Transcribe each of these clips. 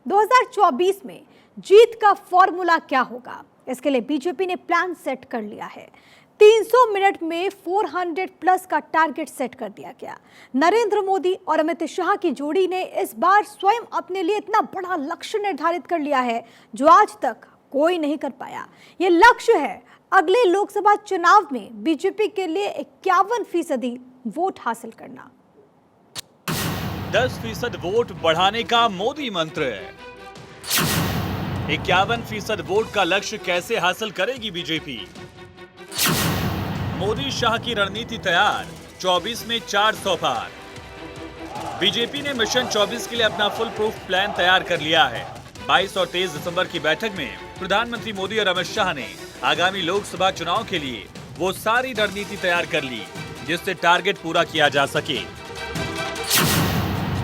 2024 में जीत का फॉर्मूला क्या होगा, इसके लिए बीजेपी ने प्लान सेट कर लिया है। 300 मिनट में 400 प्लस का टारगेट सेट कर दिया गया। नरेंद्र मोदी और अमित शाह की जोड़ी ने इस बार स्वयं अपने लिए इतना बड़ा लक्ष्य निर्धारित कर लिया है जो आज तक कोई नहीं कर पाया। ये लक्ष्य है अगले लोकसभा चुनाव में बीजेपी के लिए 51% वोट हासिल करना। 10% वोट बढ़ाने का मोदी मंत्र। 51% वोट का लक्ष्य कैसे हासिल करेगी बीजेपी? मोदी शाह की रणनीति तैयार, 24 में 400 पार। बीजेपी ने मिशन 24 के लिए अपना फुल प्रूफ प्लान तैयार कर लिया है। 22 और 23 दिसंबर की बैठक में प्रधानमंत्री मोदी और अमित शाह ने आगामी लोकसभा चुनाव के लिए वो सारी रणनीति तैयार कर ली जिससे टारगेट पूरा किया जा सके।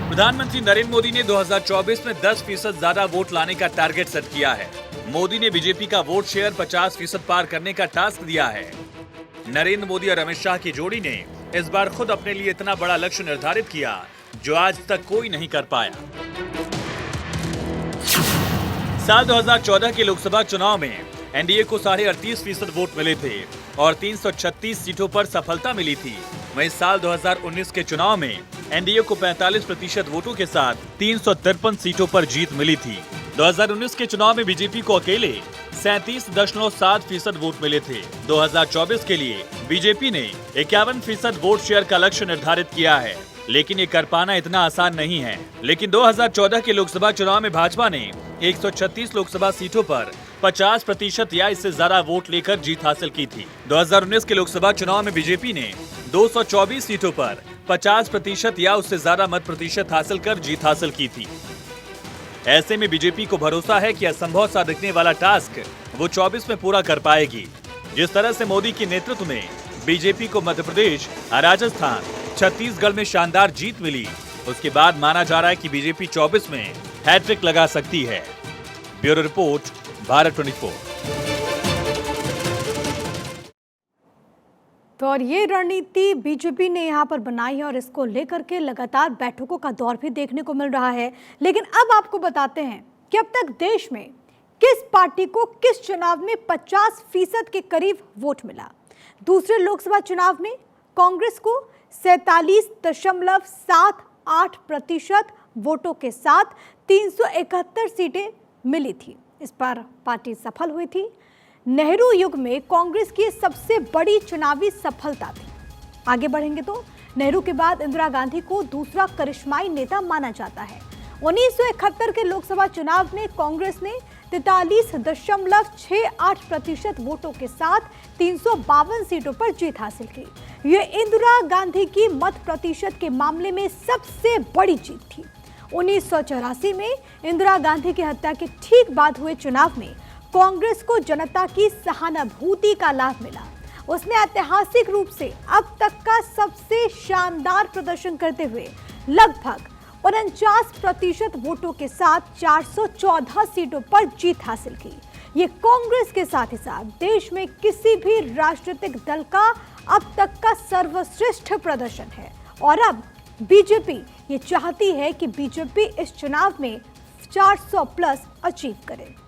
प्रधानमंत्री नरेंद्र मोदी ने 2024 में 10% ज्यादा वोट लाने का टारगेट सेट किया है। मोदी ने बीजेपी का वोट शेयर 50% पार करने का टास्क दिया है। नरेंद्र मोदी और अमित शाह की जोड़ी ने इस बार खुद अपने लिए इतना बड़ा लक्ष्य निर्धारित किया जो आज तक कोई नहीं कर पाया। साल 2014 के लोकसभा चुनाव में एनडीए को 38.5% वोट मिले थे और 336 सीटों पर सफलता मिली थी। वहीं साल 2019 के चुनाव में एनडीए को 45% वोटों के साथ 353 सीटों पर जीत मिली थी। 2019 के चुनाव में बीजेपी को अकेले 37.7% वोट मिले थे। 2024 के लिए बीजेपी ने 51% वोट शेयर का लक्ष्य निर्धारित किया है, लेकिन ये कर पाना इतना आसान नहीं है। लेकिन 2014 के लोकसभा चुनाव में भाजपा ने 136 लोकसभा सीटों पर 50% या इससे ज्यादा वोट लेकर जीत हासिल की थी। 2019 के लोकसभा चुनाव में बीजेपी ने 224 सीटों पर 50% या उससे ज्यादा मत प्रतिशत हासिल कर जीत हासिल की थी। ऐसे में बीजेपी को भरोसा है कि असंभव सा दिखने वाला टास्क वो 24 में पूरा कर पाएगी। जिस तरह से मोदी के नेतृत्व में बीजेपी को मध्य प्रदेश, राजस्थान, छत्तीसगढ़ में शानदार जीत मिली, उसके बाद माना जा रहा है कि बीजेपी 24 में हैट्रिक लगा सकती है। Bureau report, Bharat 24। तो और ये रणनीति बीजेपी ने यहाँ पर बनाई है और इसको लेकर के लगातार बैठकों का दौर भी देखने को मिल रहा है। लेकिन अब आपको बताते हैं कि अब तक देश में किस पार्टी को किस चुनाव में 50% के करीब वोट मिला। दूसरे लोकसभा चुनाव में कांग्रेस को 47.78% वोटों के साथ 371 सीटें मिली थी। इस पर पार्टी सफल हुई थी। नेहरू युग में कांग्रेस की सबसे बड़ी चुनावी सफलता थी। आगे बढ़ेंगे तो नेहरू के बाद इंदिरा गांधी को दूसरा करिश्माई नेता माना जाता है। 1971 के लोकसभा चुनाव में कांग्रेस ने 43.68% वोटों के साथ 352 सीटों पर जीत हासिल की। ये इंदिरा गांधी की मत प्रतिशत के मामले में सबसे बड़ी जीत थी। 1984 में इंदिरा गांधी की हत्या के ठीक बाद हुए चुनाव में कांग्रेस को जनता की सहानुभूति का लाभ मिला। उसने ऐतिहासिक रूप से अब तक का सबसे शानदार प्रदर्शन करते हुए लगभग 49% वोटों के साथ 414 सीटों पर जीत हासिल की। ये कांग्रेस के साथ ही साथ देश में किसी भी राजनीतिक दल का अब तक का सर्वश्रेष्ठ प्रदर्शन है। और अब बीजेपी ये चाहती है कि बीजेपी इस चुनाव में 400 प्लस अचीव करे।